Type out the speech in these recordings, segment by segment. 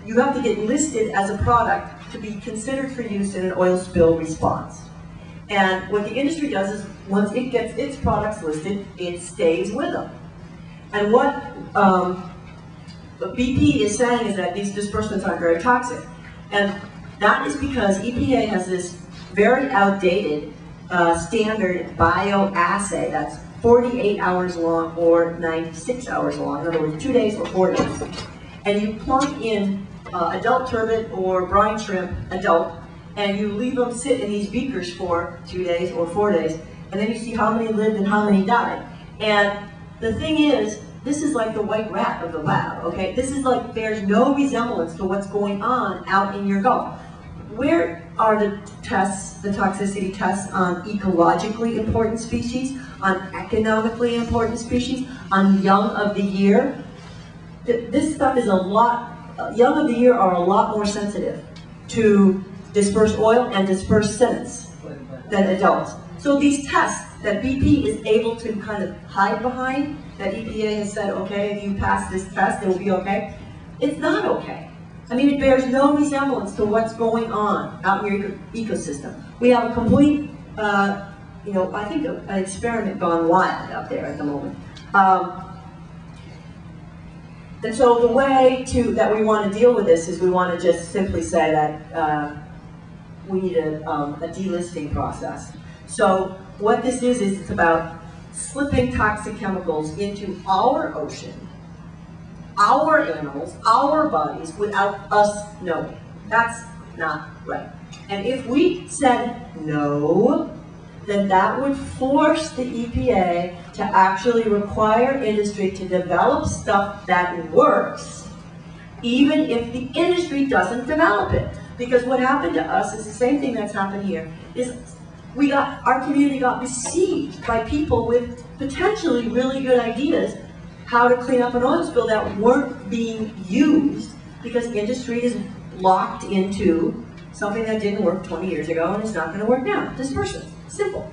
you have to get listed as a product to be considered for use in an oil spill response. And what the industry does is, once it gets its products listed, it stays with them. And what BP is saying is that these dispersions are very toxic. And that is because EPA has this very outdated standard bioassay that's 48 hours long or 96 hours long. In other words, 2 days or 4 days. And you plunk in adult turbot or brine shrimp, adult, and you leave them sit in these beakers for 2 days or 4 days, and then you see how many lived and how many died. And the thing is, this is like the white rat of the lab, okay? This is like, there's no resemblance to what's going on out in your Gulf. Where are the tests, the toxicity tests on ecologically important species, on economically important species, on young of the year? This stuff is a lot, young of the year are a lot more sensitive to dispersed oil and dispersed sediments than adults. So these tests that BP is able to kind of hide behind, that EPA has said, okay, if you pass this test, it will be okay. It's not okay. I mean, it bears no resemblance to what's going on out in your ecosystem. We have a complete, I think an experiment gone wild out there at the moment. And so the way that we want to deal with this is we want to just simply say that we need a delisting process. So what this is it's about slipping toxic chemicals into our ocean, our animals, our bodies, without us knowing. That's not right. And if we said no, then that would force the EPA to actually require industry to develop stuff that works, even if the industry doesn't develop it. Because what happened to us is the same thing that's happened here, is our community got besieged by people with potentially really good ideas how to clean up an oil spill that weren't being used because industry is locked into something that didn't work 20 years ago and it's not going to work now. Dispersion. Simple.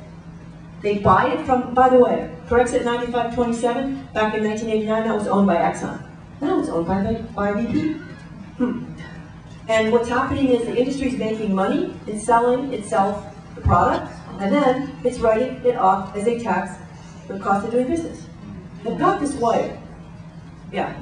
They buy it from, by the way, Corexit 9527, back in 1989, that was owned by Exxon. Now it's owned by BP. And what's happening is the industry is making money, it's selling itself the product, and then it's writing it off as a tax for the cost of doing business. And got this wired. Yeah.